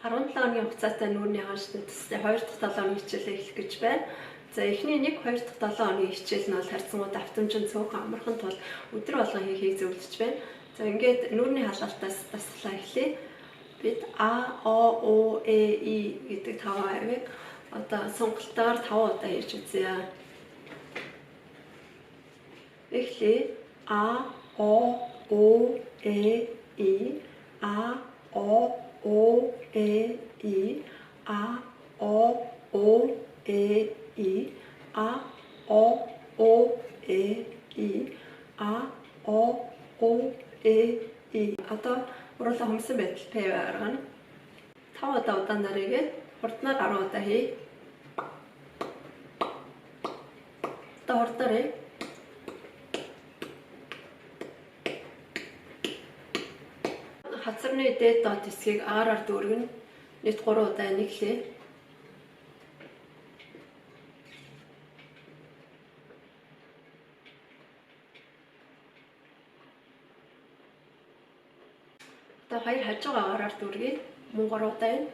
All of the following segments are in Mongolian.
17 оны хугацаатай нүүрний хаашны төстэй 2 дахь 7 оны хичээлээ эхлэх гэж байна. За эхний 1-2 дахь 7 оны хичээл нь бол харьцангуй давтамжин цөөхөн амархан тул өдөр болгон хийхийг зөвлөж байна. За ингээд нүүрний халаалтаас дасгалаа эхлэе. Бид А, О, О, Э, И гэдэг 5 авийг одоо сонголтоор 5 удаа хийж үзье. Эхлэе. А, О, О, Э, И, А, О, О, Э, И, А, О, О, Э, И, А, О, О, Э, И, А, О, О, Э, И. Одоо уруулаа хүмсэн байтал П гаргана. 5 удаа удаанаар хийгээд хурднаар 10 удаа хий. Одоо хурдаар хий. Хацарны дээд дот хэсгийг аараар дүүргэн нийт 3 удаа нэглэе. Одоо хоёр хажуугаа аараар дүүргэе. Мөн 3 удаа энэ.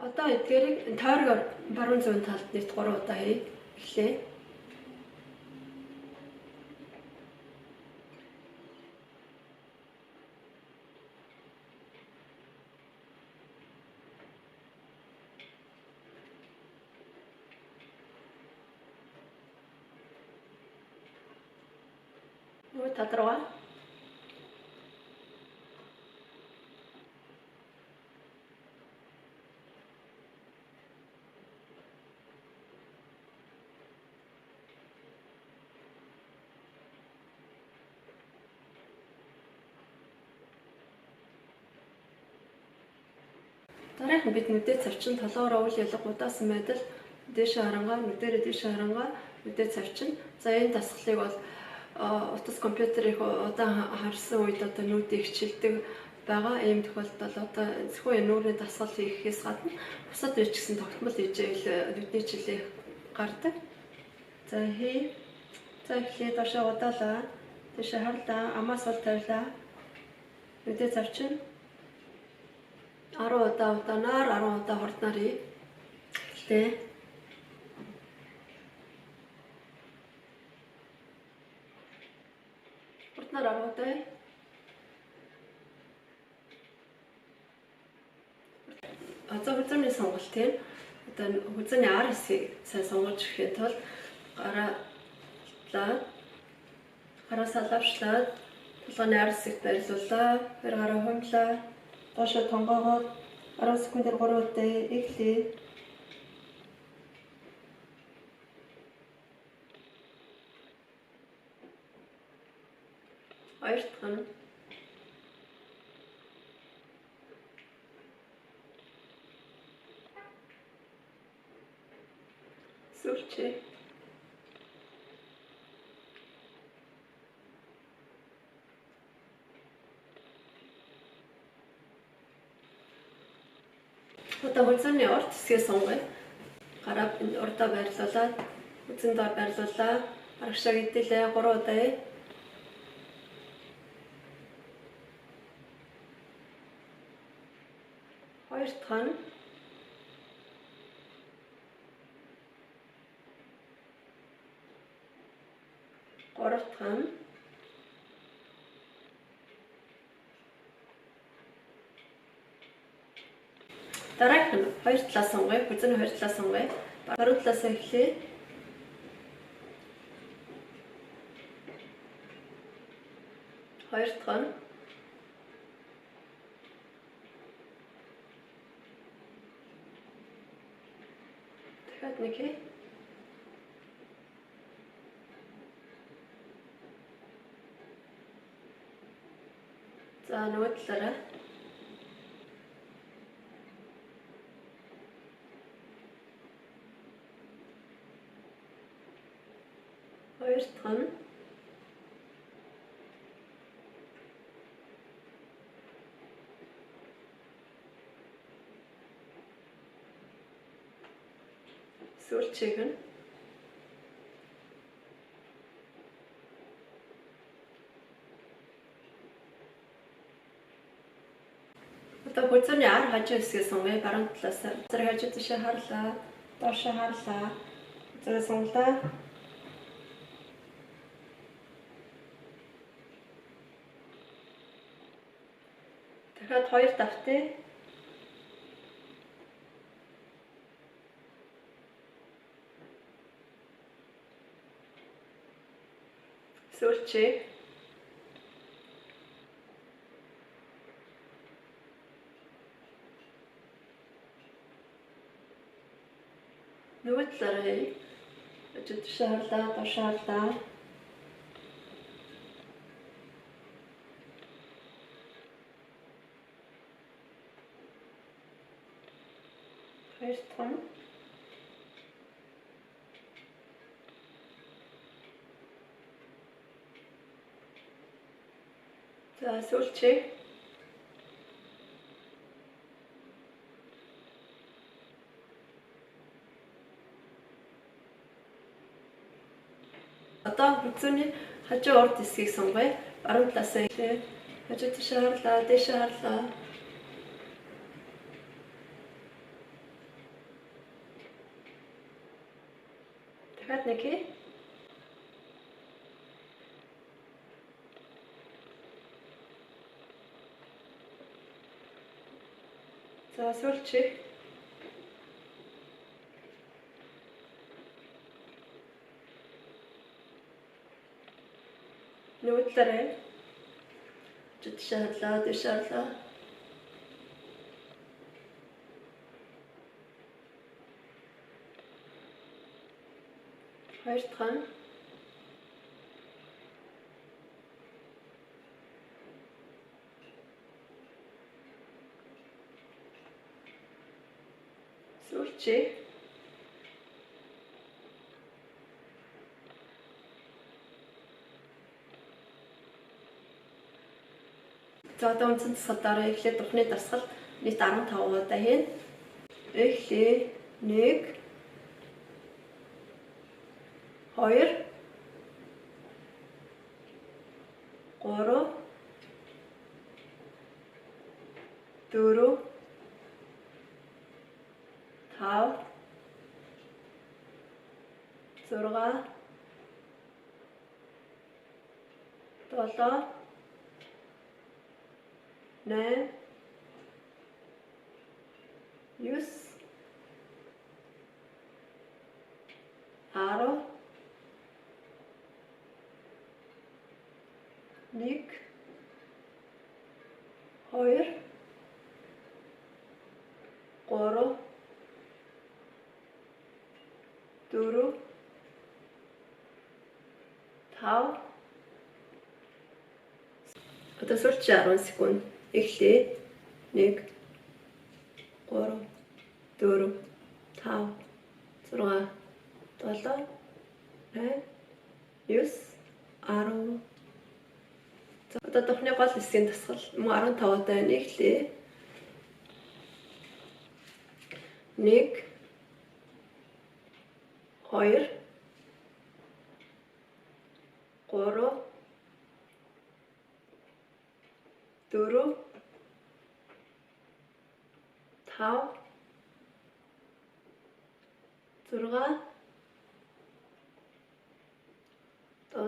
Одоо эдгээрийг тойргоор баруун зүүн талд нийт 3 удаа хий. Эхлэе. Нөгөө тал руугаа. Дараахан бид нүдээ цавчин толгоороо үл ялга удаасан байдал дээшээ харангаа, нүдээрээ дээшээ харангаа, нүдээ цавчин. За энэ дасгалыг бол утас компьютерийг удаан харсан үед одоо нүдийг хичээлдэг байгаа. Ийм тохиолдолд одоо зөвхөн нүүрний дасгал хийхээс гадна бусад үеч гэсэн тогтмол ижээл нүдний жилээ гардаг. За хий. За эхлээд доошоо удаалаа. Дээшээ харлаа, амаас бол тавилаа. Нүдээ цавчин. 10 удаа удаанаар 10 удаа хурднаар хий. Эхлэе. Хурднаар 10 удаа. Одоо хүзээний сонголт тийм. Одоо хүзээний ар хэсгийг сайн сонгож өгөхийн тулд гараа салавчлаад толгойн ар хэсэгт байрлуулаа. Тэр гараа хумлаа. Доошо тонгоогоор 10 секундээр 3 удаа эхлэе. Хоёр дахь нь сүлчээ. Одоо хүзээний урд хэсгээ сонгоё. Гараа урдаа байрлуулаад хүзэн доор байрлуулаа. Аргашаа гэдэлээ 3 удаа. Хоёр дахь нь гурав дахь нь дараагийн хоёр талаас сонгоё. Хүзээний хоёр талаас сонгоё. Баруун талаас эхлэе. Хоёр дахь нь дахиад нэг хий. За нөгөө талаараа хоёр дахь нь сүүлчийг нь хөлзөөний ар хажуу хэсгээс сонгоё. Баруун талаас зэрэг хажуу тишээ харлаа. Доошоо харлаа. Зэрэг сонголоо. Дахиад 2 давтъя. Сүүлчээ. Нөгөө талаараа хий. Хажуу тишээ харлаа. Доошоо харлаа. Хоёр дахь нь за сүүлчээ. Одоо хөлзөөний хажуу урд хэсгийг сонгоё. Баруун талаасаа ихлээ. Хажуу тишээ харлаа. Дээшээ харлаа. Дахиад нэг хий. За сүүлчээ. Нөгөө талаараа хажуу тишээ харлаа. Дээшээ харлаа. Хоёр дахь нь сүүлчээ. За одоо үндсэн дасгалаараа эхлээд духны дасгал нийт 15 удаа хийн. Эхлээ 1 2 3 4 5 6 7 8 9 10 1 2 3 4 5 одоо сүүлчээ 10 секунд. Эхлээ 1 3 4 5 6 7 8 9 10. За одоо духны гол хэсгийн дасгал мөн 15 удаа эхлэе. 1 2 3 4 5 6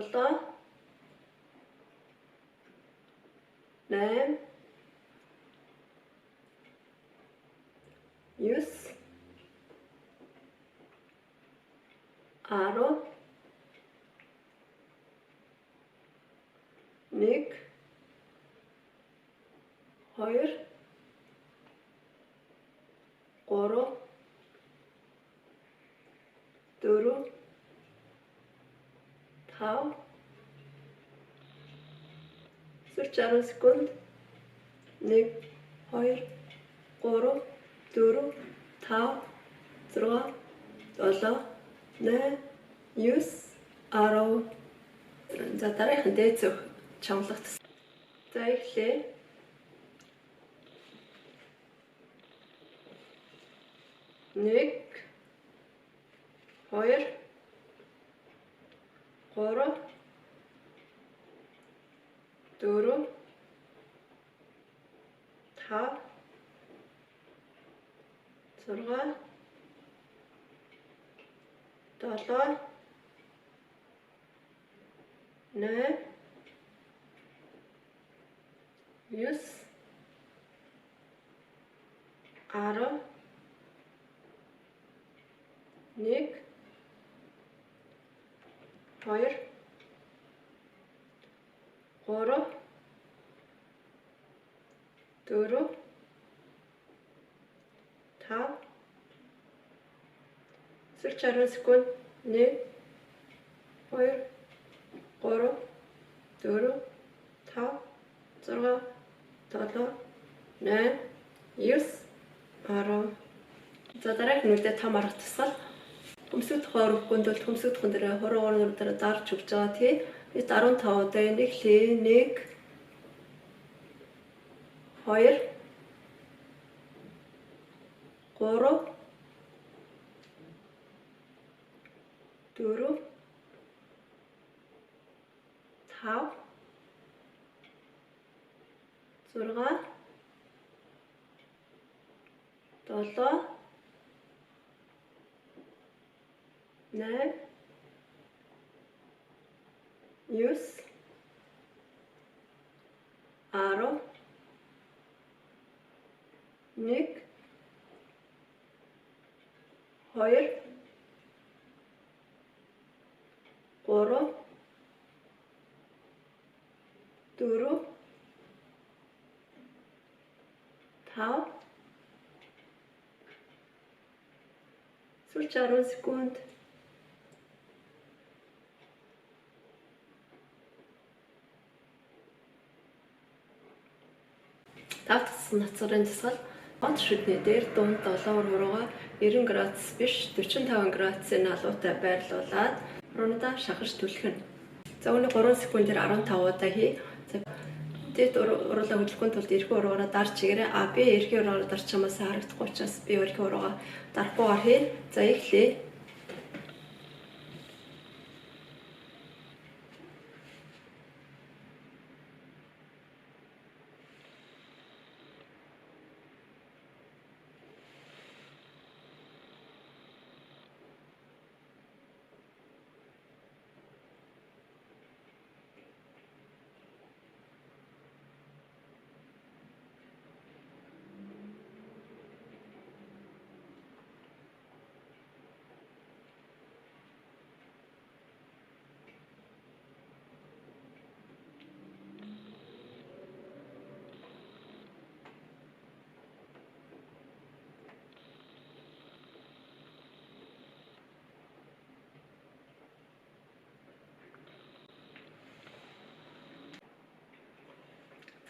7 8 9 10 1 2 3 4 5 сүүлч 10 секунд. 1 2 3 4 5 6 7 8 9 10. За дараагийн дээд зөв чамлах. За эхлэе. 1 2 3 4 5 6 7 8 9 10 1 2 3 4 5 Сүүл 60 секунд 1 2 3 4 5 6 7 8 9 10. За дараагийн нүдээ том арга тусгал. Хөмсгөх тухай өргөндөл хөмсгөх тухайн дээр хуруугаар дээр дарж өгч байгаа тий. Бид 15 удаа энийг хэлээ. 1 2 3 4 5 6 7 8 9 10 1 2 3 4 5 Сүүл 60 секунд. Тавтсан нацрын тусгал онц шүдний дээр дунд 7 хурууга 90 градус биш 45 градусын алуутай байрлуулад рунда шахаж түлхэнэ. За үүнийг 3 секундээр 15 удаа хий. Дэд уруулаа хөдлөхийн тулд эрхээ уруугаараа дарж чигээрээ. Би эрхээ уруугаараа дарч чамаас харагдахгүй учраас би эрхээ уруугаа дарахгүйгээр хий. За эхлэе.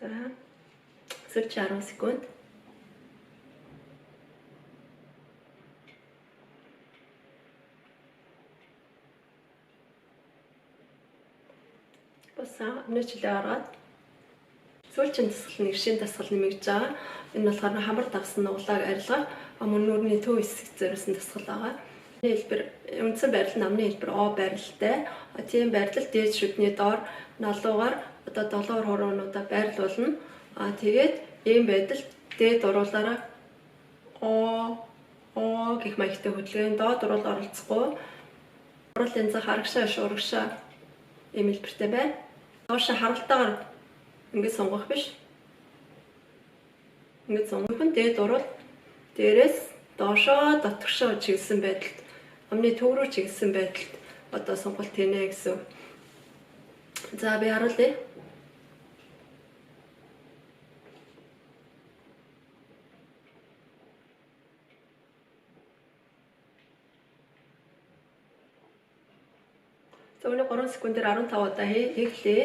За сүүл 60 секунд. Босаа өнөөчлөө ороод сүүлчийн дасгал нэг шин дасгал нэмэгдэж байгаа. Энэ болохоор хамар давсан нуглааг арилгах мөн нүрийн төв хэсэг зэрсэн дасгал байгаа. Хэлбэр үндсэн байрлал нь амны хэлбэр О байрлалтай. Тийм байрлал дээд шүдний доор налуугаар одоо 7 хуруунуудаа байрлуулна. Тэгээд ийм байдал дээд уруулаараа О гэх маягтай хөдөлгөөний доод уруул оролцохгүй. Уруулын зах харагшаа шуурагшаа ийм хэлбэртэй байна. Доошо харалтаагаар ингэж сонгох биш. Ингэж сонгох нь дээд уруул дээрээс доошоо дотгошоо чиглэсэн байдалд амны төв рүү чиглэсэн байдалд одоо сонголт хийнэ гэсэн. За би харуулъя. За өнөө 3 секундээр 15 удаа хийлээ.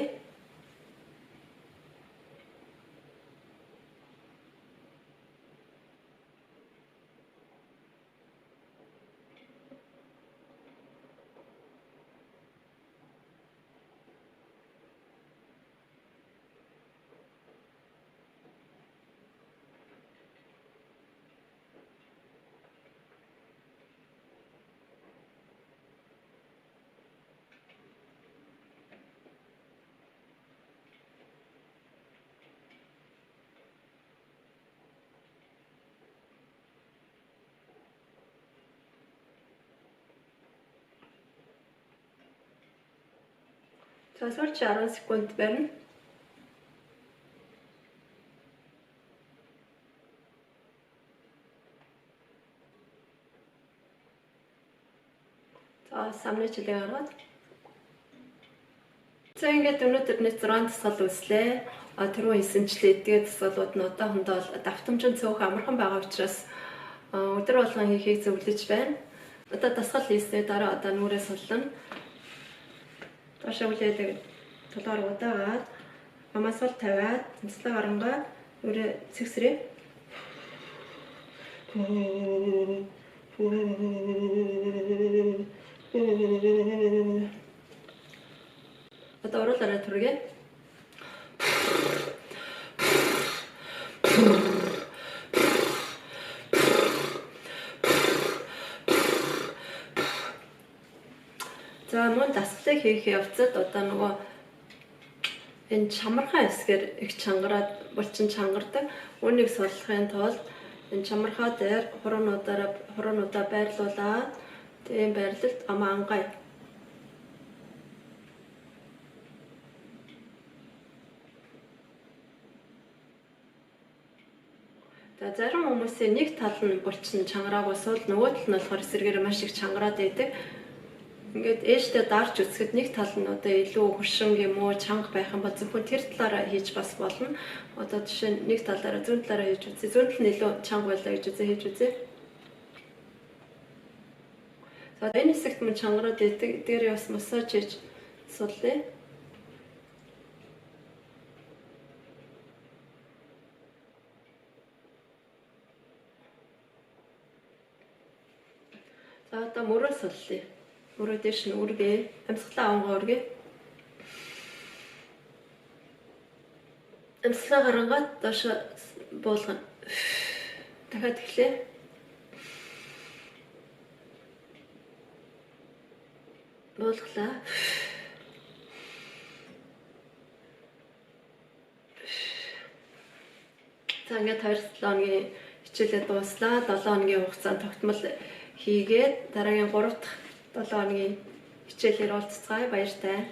За сүүлч 10 секунд барина. За самны чилээ гаргаад. За ингээд өнөөдөр нэг 6 тасгал үзлээ. Тэрүүн хийсэнчлээ эдгээр тасгалууд нь одоохондоо давтамжин цөөх амархан байгаа учраас өдөр болгон хийхийг зөвлөж байна. Одоо дасгал хийснээр дараа одоо нүрээ суллана. Доошоо үлээдэг толгоор удаагаад амаасвал тавиад цэнцлэг харангаа нүрээ цэгсрээ. Одоо оруулаарай түргээ. За мөн дасгалыг хийх явцад одоо нөгөө энэ чамархаа хэсгээр их чангараад булчин чангардаг. Үүнийг суллахын тулд энэ чамархаа дээр хуруунуудаа байрлуулаад тийм байрлалд амаа ангай. Зарим хүмүүсийн нэг тал нь булчин чангараагүй сул нөгөө тал нь болохоор эсрэгээр маш их чангараад байдаг. Ингээд ээжтэй дарж үсгэд нэг тал нь одоо илүү хуршинг юм уу чанга байх юм бол зөвхөн тэр талаараа хийж бас болно. Одоо жишээ нь нэг талаараа зүүн талаараа хийж үзье. Зүүн тал нь илүү чанга байлаа гэж хийж үзье. За энэ хэсэгт мөн чангараад байдаг. Дээр бас массаж хийж суллаа. За одоо мөрөө суллаа. Мөрөө дэш нь үргээ. Амьсгалаа авангаа үргээ. Амьсгалаа гарангаад доошо буулгана. Дахиад эхлэе. Буулглаа. За ингээд 2-7 хоногийн хичээлээ дууслаа. 7 хоногийн хугацаанд тогтмол хийгээд дараагийн 3 дахь 7 хоногийн хичээлээр уулзцгаая. Баяртай.